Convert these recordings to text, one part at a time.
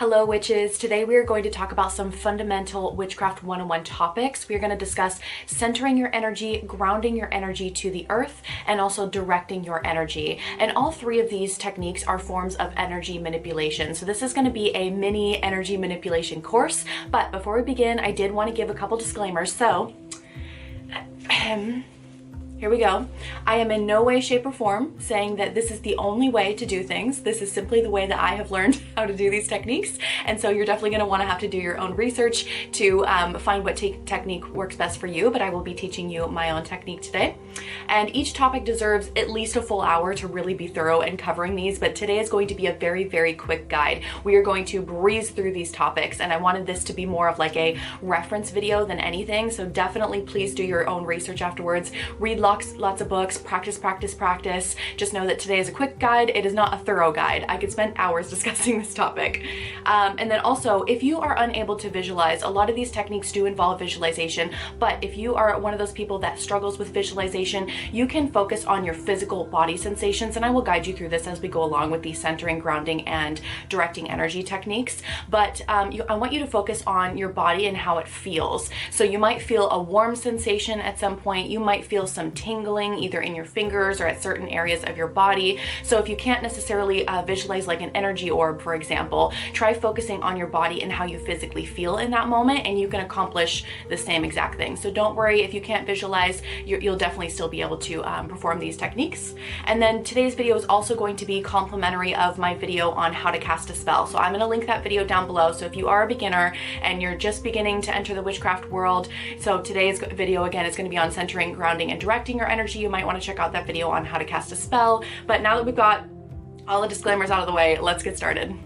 Hello witches! Today we are going to talk about some fundamental Witchcraft 101 topics. We are going to discuss centering your energy, grounding your energy to the earth, and also directing your energy. And all three of these techniques are forms of energy manipulation. So this is going to be a mini energy manipulation course. But before we begin, I did want to give a couple disclaimers. So, here we go. I am in no way, shape, or form saying that this is the only way to do things. This is simply the way that I have learned how to do these techniques. And so you're definitely going to want to have to do your own research to find what technique works best for you. But I will be teaching you my own technique today. And each topic deserves at least a full hour to really be thorough in covering these. But today is going to be a very, very quick guide. We are going to breeze through these topics. And I wanted this to be more of like a reference video than anything. So definitely please do your own research afterwards. Read lots of books, practice. Just know that today is a quick guide. It is not a thorough guide. I could spend hours discussing this topic. And then also, if you are unable to visualize, a lot of these techniques do involve visualization, but if you are one of those people that struggles with visualization, you can focus on your physical body sensations, and I will guide you through this as we go along with the centering, grounding, and directing energy techniques. But I want you to focus on your body and how it feels. So you might feel a warm sensation at some point. You might feel some tingling either in your fingers or at certain areas of your body. So if you can't necessarily visualize like an energy orb, for example, try focusing on your body and how you physically feel in that moment, and you can accomplish the same exact thing. So don't worry if you can't visualize, you'll definitely still be able to perform these techniques. And then today's video is also going to be complimentary of my video on how to cast a spell. So I'm going to link that video down below. So if you are a beginner and you're just beginning to enter the witchcraft world, so today's video again is going to be on centering, grounding, and directing your energy. You might want to check out that video on how to cast a spell. But now that we've got all the disclaimers out of the way, let's get started.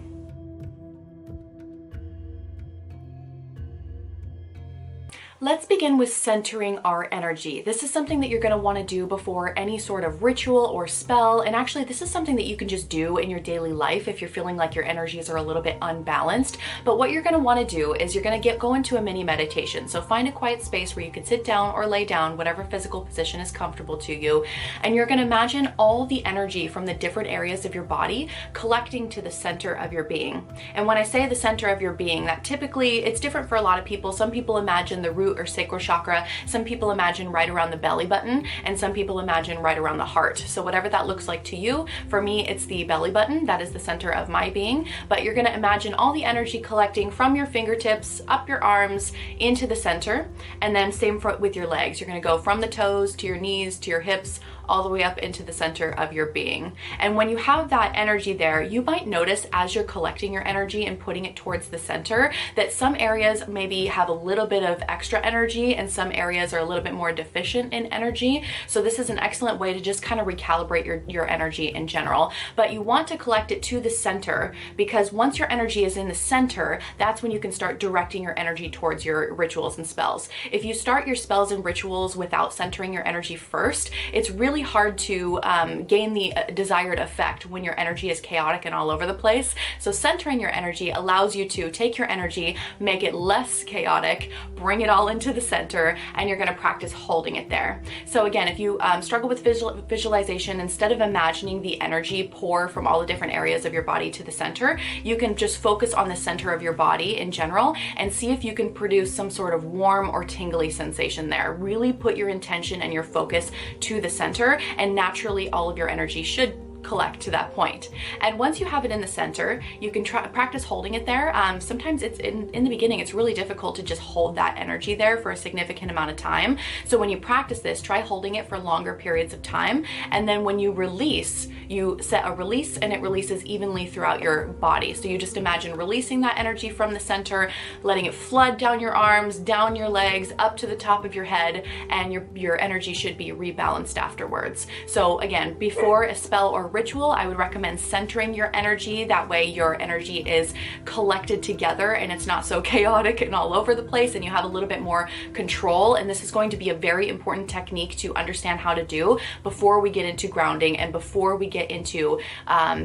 Let's begin with centering our energy. This is something that you're going to want to do before any sort of ritual or spell. And actually, this is something that you can just do in your daily life if you're feeling like your energies are a little bit unbalanced. But what you're going to want to do is you're going to go into a mini meditation. So find a quiet space where you can sit down or lay down, whatever physical position is comfortable to you. And you're going to imagine all the energy from the different areas of your body collecting to the center of your being. And when I say the center of your being, that typically it's different for a lot of people. Some people imagine the root or sacral chakra. Some people imagine right around the belly button, and some people imagine right around the heart. So whatever that looks like to you, for me, it's the belly button. That is the center of my being. But you're going to imagine all the energy collecting from your fingertips, up your arms, into the center. And then same with your legs. You're going to go from the toes to your knees to your hips, all the way up into the center of your being. And when you have that energy there, you might notice as you're collecting your energy and putting it towards the center that some areas maybe have a little bit of extra energy and some areas are a little bit more deficient in energy. So this is an excellent way to just kind of recalibrate your energy in general. But you want to collect it to the center, because once your energy is in the center, that's when you can start directing your energy towards your rituals and spells. If you start your spells and rituals without centering your energy first, it's really hard to gain the desired effect when your energy is chaotic and all over the place. So centering your energy allows you to take your energy, make it less chaotic, bring it all into the center, and you're going to practice holding it there. So again, if you struggle with visualization, instead of imagining the energy pour from all the different areas of your body to the center, you can just focus on the center of your body in general and see if you can produce some sort of warm or tingly sensation there. Really put your intention and your focus to the center, and naturally all of your energy should collect to that point. And once you have it in the center, you can practice holding it there. Sometimes it's in the beginning, it's really difficult to just hold that energy there for a significant amount of time. So when you practice this, try holding it for longer periods of time. And then when you release, you set a release and it releases evenly throughout your body. So you just imagine releasing that energy from the center, letting it flood down your arms, down your legs, up to the top of your head, and your energy should be rebalanced afterwards. So again, before a spell or ritual, I would recommend centering your energy. That way your energy is collected together and it's not so chaotic and all over the place, and you have a little bit more control. And this is going to be a very important technique to understand how to do before we get into grounding and before we get into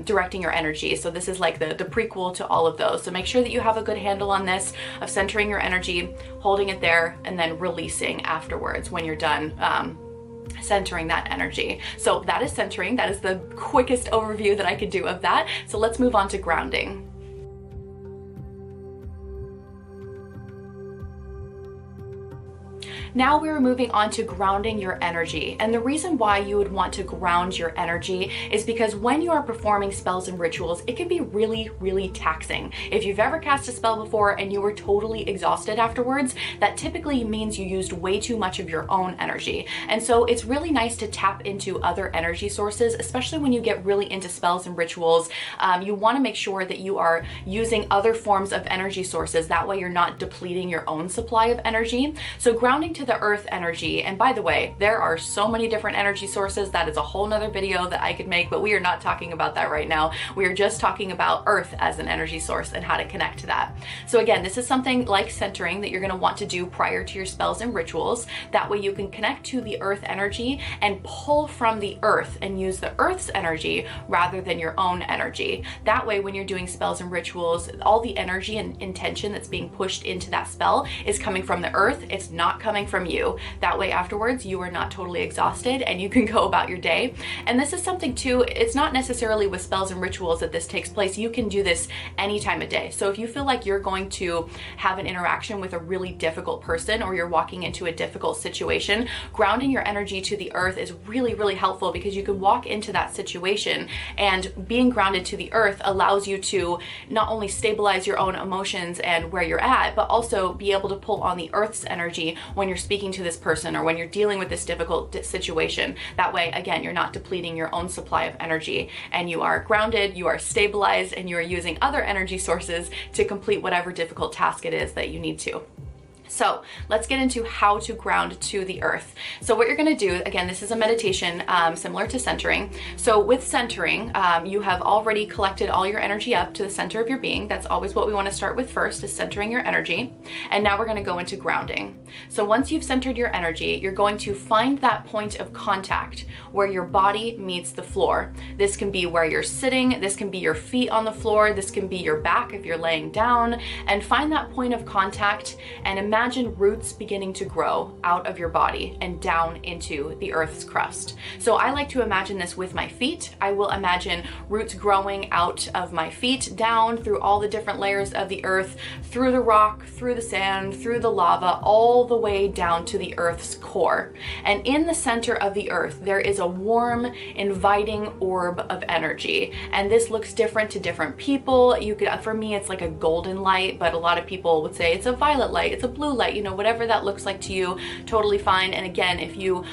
directing your energy. So this is like the prequel to all of those. So make sure that you have a good handle on this, of centering your energy, holding it there, and then releasing afterwards when you're done centering that energy. So that is centering. That is the quickest overview that I could do of that. So let's move on to grounding. Now we're moving on to grounding your energy. And the reason why you would want to ground your energy is because when you are performing spells and rituals, it can be really, really taxing. If you've ever cast a spell before and you were totally exhausted afterwards, that typically means you used way too much of your own energy. And so it's really nice to tap into other energy sources, especially when you get really into spells and rituals. You want to make sure that you are using other forms of energy sources. That way you're not depleting your own supply of energy. So grounding to the earth energy, and by the way, there are so many different energy sources. That is a whole nother video that I could make, but we are not talking about that right now. We are just talking about earth as an energy source and how to connect to that. So again, this is something like centering that you're going to want to do prior to your spells and rituals. That way you can connect to the earth energy and pull from the earth and use the earth's energy rather than your own energy. That way when you're doing spells and rituals, all the energy and intention that's being pushed into that spell is coming from the earth. It's not coming from you. That way afterwards you are not totally exhausted and you can go about your day. And this is something too, it's not necessarily with spells and rituals that this takes place. You can do this any time of day. So if you feel like you're going to have an interaction with a really difficult person or you're walking into a difficult situation, grounding your energy to the earth is really, really helpful because you can walk into that situation, and being grounded to the earth allows you to not only stabilize your own emotions and where you're at, but also be able to pull on the earth's energy when you're speaking to this person or when you're dealing with this difficult situation. That way, again, you're not depleting your own supply of energy and you are grounded, you are stabilized, and you are using other energy sources to complete whatever difficult task it is that you need to. So let's get into how to ground to the earth. So what you're going to do, again, this is a meditation similar to centering. So with centering, you have already collected all your energy up to the center of your being. That's always what we want to start with first, is centering your energy. And now we're going to go into grounding. So once you've centered your energy, you're going to find that point of contact where your body meets the floor. This can be where you're sitting, this can be your feet on the floor, this can be your back if you're laying down, and find that point of contact and imagine roots beginning to grow out of your body and down into the earth's crust. So I like to imagine this with my feet. I will imagine roots growing out of my feet down through all the different layers of the earth, through the rock, through the sand, through the lava, all the way down to the earth's core. And in the center of the earth, there is a warm, inviting orb of energy. And this looks different to different people. You could, for me, it's like a golden light, but a lot of people would say it's a violet light, it's a blue light, you know, whatever that looks like to you, totally fine. And again, if you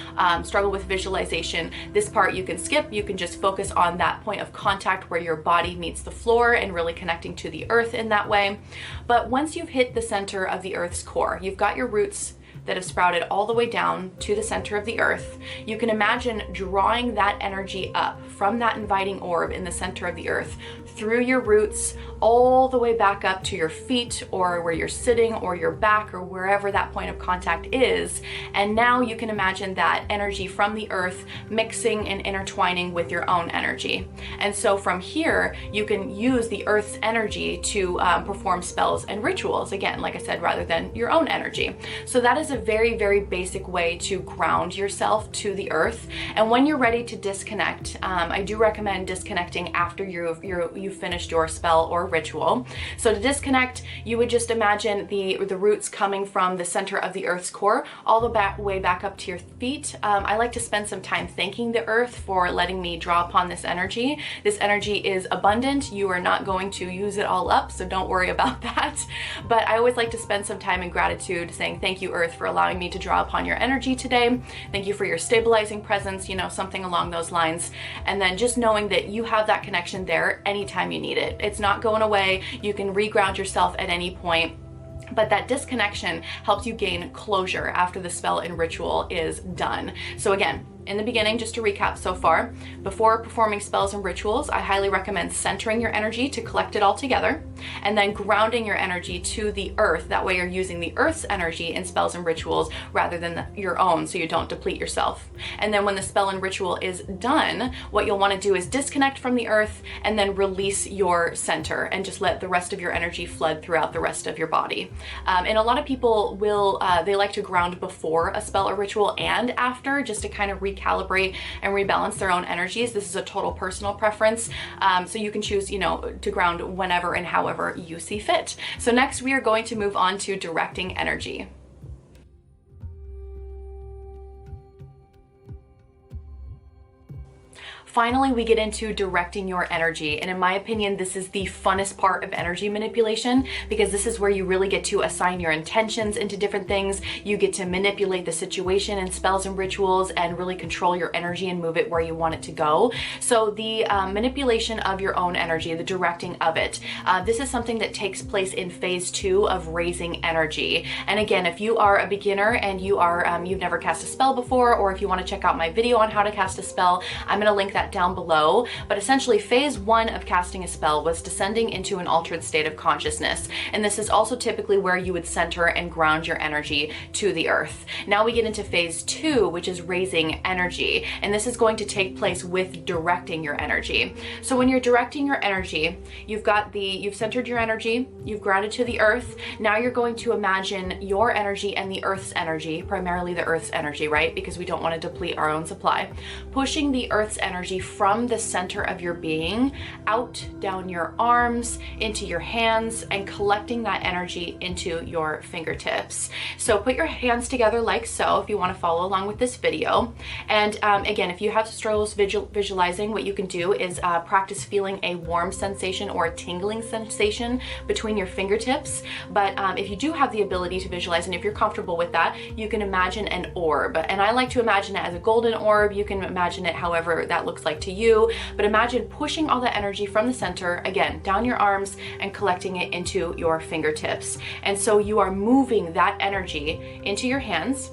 struggle with visualization, this part you can skip. You can just focus on that point of contact where your body meets the floor and really connecting to the earth in that way. But once you've hit the center of the earth's core, you've got your roots that have sprouted all the way down to the center of the earth, you can imagine drawing that energy up from that inviting orb in the center of the earth through your roots all the way back up to your feet or where you're sitting or your back or wherever that point of contact is. And now you can imagine that energy from the earth mixing and intertwining with your own energy. And so from here, you can use the earth's energy to perform spells and rituals, again, like I said, rather than your own energy. So that is a very, very basic way to ground yourself to the earth. And when you're ready to disconnect, I do recommend disconnecting after you've finished your spell or ritual. So to disconnect, you would just imagine the roots coming from the center of the earth's core all the way back up to your feet. I like to spend some time thanking the earth for letting me draw upon this energy. This energy is abundant. You are not going to use it all up, so don't worry about that. But I always like to spend some time in gratitude saying thank you, earth, for allowing me to draw upon your energy today. Thank you for your stabilizing presence, you know, something along those lines. And then just knowing that you have that connection there anytime you need it. It's not going away. You can reground yourself at any point. But that disconnection helps you gain closure after the spell and ritual is done. So again, in the beginning, just to recap so far, before performing spells and rituals, I highly recommend centering your energy to collect it all together, and then grounding your energy to the earth. That way you're using the earth's energy in spells and rituals rather than your own, so you don't deplete yourself. And then when the spell and ritual is done, what you'll want to do is disconnect from the earth and then release your center and just let the rest of your energy flood throughout the rest of your body. And a lot of people will, they like to ground before a spell or ritual and after, just to kind of recalibrate and rebalance their own energies. This is a total personal preference. So you can choose, you know, to ground whenever and however you see fit. So next we are going to move on to directing energy. finally, we get into directing your energy. And in my opinion, this is the funnest part of energy manipulation, because this is where you really get to assign your intentions into different things. You get to manipulate the situation and spells and rituals and really control your energy and move it where you want it to go. So the manipulation of your own energy, the directing of it, this is something that takes place in phase 2 of raising energy. And again, if you are a beginner and you are you've never cast a spell before, or if you want to check out my video on how to cast a spell, I'm going to link that down below. But essentially, phase 1 of casting a spell was descending into an altered state of consciousness. And this is also typically where you would center and ground your energy to the earth. Now we get into phase 2, which is raising energy. And this is going to take place with directing your energy. So when you're directing your energy, you've centered your energy, you've grounded to the earth. Now you're going to imagine your energy and the earth's energy, primarily the earth's energy, right? Because we don't want to deplete our own supply. Pushing the earth's energy from the center of your being out, down your arms, into your hands, and collecting that energy into your fingertips. So put your hands together like so if you want to follow along with this video. And again, if you have struggles visualizing, what you can do is practice feeling a warm sensation or a tingling sensation between your fingertips. But if you do have the ability to visualize, and if you're comfortable with that, you can imagine an orb. And I like to imagine it as a golden orb. You can imagine it however that looks like to you. But imagine pushing all the energy from the center, again, down your arms and collecting it into your fingertips. And so you are moving that energy into your hands.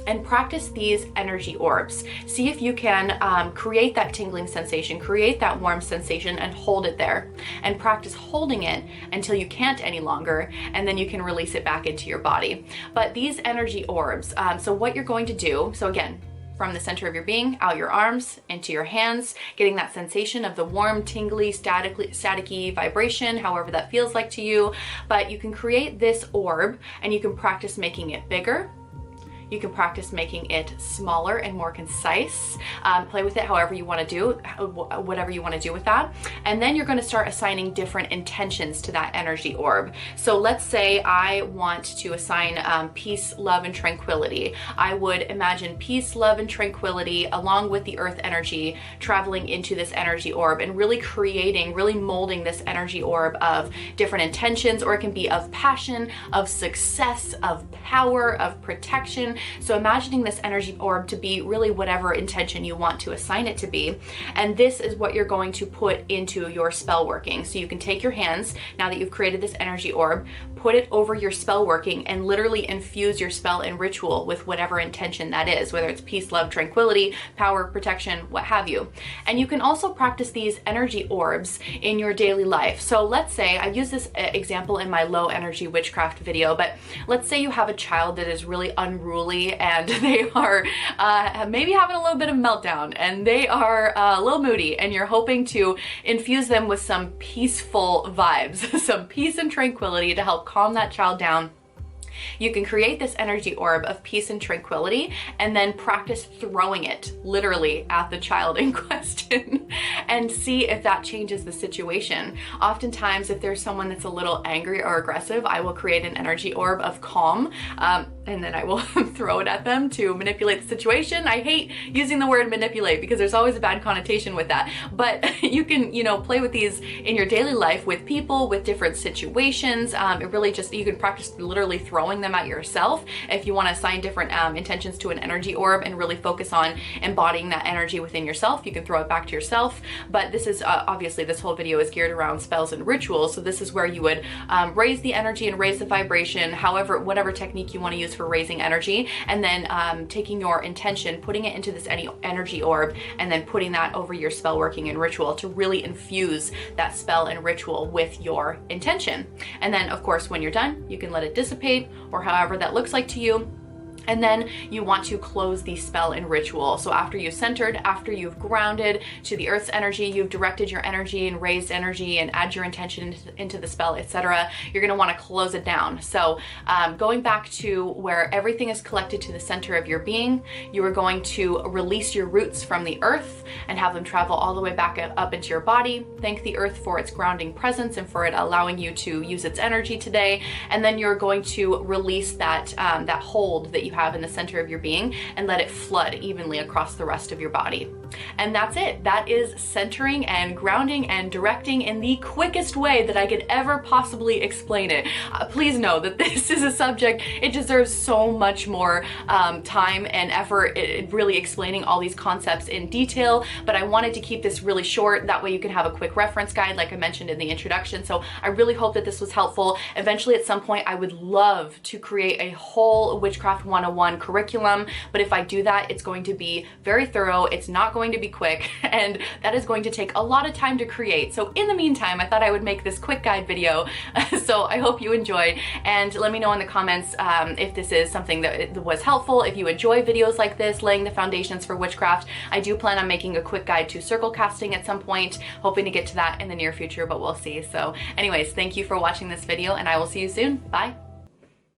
And practice these energy orbs. See if you can create that tingling sensation, create that warm sensation, and hold it there. And practice holding it until you can't any longer, and then you can release it back into your body. But these energy orbs, so what you're going to do, so again, from the center of your being, out your arms, into your hands, getting that sensation of the warm, tingly, staticky vibration, however that feels like to you. But you can create this orb, and you can practice making it bigger. You can practice making it smaller and more concise. Play with it however you want to do, whatever you want to do with that. And then you're going to start assigning different intentions to that energy orb. So let's say I want to assign peace, love, and tranquility. I would imagine peace, love, and tranquility along with the earth energy traveling into this energy orb and really creating, really molding this energy orb of different intentions, or it can be of passion, of success, of power, of protection. So imagining this energy orb to be really whatever intention you want to assign it to be. And this is what you're going to put into your spell working. So you can take your hands, now that you've created this energy orb, put it over your spell working and literally infuse your spell and ritual with whatever intention that is, whether it's peace, love, tranquility, power, protection, what have you. And you can also practice these energy orbs in your daily life. So let's say, I use this example in my low energy witchcraft video, but let's say you have a child that is really unruly and they are maybe having a little bit of meltdown and they are a little moody, and you're hoping to infuse them with some peaceful vibes, some peace and tranquility to help calm that child down. You can create this energy orb of peace and tranquility and then practice throwing it literally at the child in question and see if that changes the situation. Oftentimes, if there's someone that's a little angry or aggressive, I will create an energy orb of calm and then I will throw it at them to manipulate the situation. I hate using the word manipulate because there's always a bad connotation with that, but you can, play with these in your daily life with people, with different situations. It really just, you can practice literally throwing them at yourself if you want to assign different intentions to an energy orb and really focus on embodying that energy within yourself. You can throw it back to yourself, but this is obviously this whole video is geared around spells and rituals, so this is where you would raise the energy and raise the vibration, however, whatever technique you want to use for raising energy, and then taking your intention, putting it into this energy orb, and then putting that over your spell working and ritual to really infuse that spell and ritual with your intention. And then of course, when you're done, you can let it dissipate, or however that looks like to you. And then you want to close the spell and ritual. So after you've centered, after you've grounded to the earth's energy, you've directed your energy and raised energy and add your intention into the spell, etc., you're going to want to close it down. So going back to where everything is collected to the center of your being, you are going to release your roots from the earth and have them travel all the way back up into your body. Thank the earth for its grounding presence and for it allowing you to use its energy today. And then you're going to release that hold that you have in the center of your being and let it flood evenly across the rest of your body. And that's it. That is centering and grounding and directing in the quickest way that I could ever possibly explain it. Please know that this is a subject, it deserves so much more time and effort really explaining all these concepts in detail, but I wanted to keep this really short. That way you can have a quick reference guide like I mentioned in the introduction. So I really hope that this was helpful. Eventually at some point I would love to create a whole Witchcraft 101 curriculum, but if I do that, it's going to be very thorough. It's not going to be quick, and that is going to take a lot of time to create. So in the meantime, I thought I would make this quick guide video. So I hope you enjoyed, and let me know in the comments if this is something that was helpful, if you enjoy videos like this, laying the foundations for witchcraft. I do plan on making a quick guide to circle casting at some point, hoping to get to that in the near future, but we'll see. So anyways, thank you for watching this video, and I will see you soon. Bye.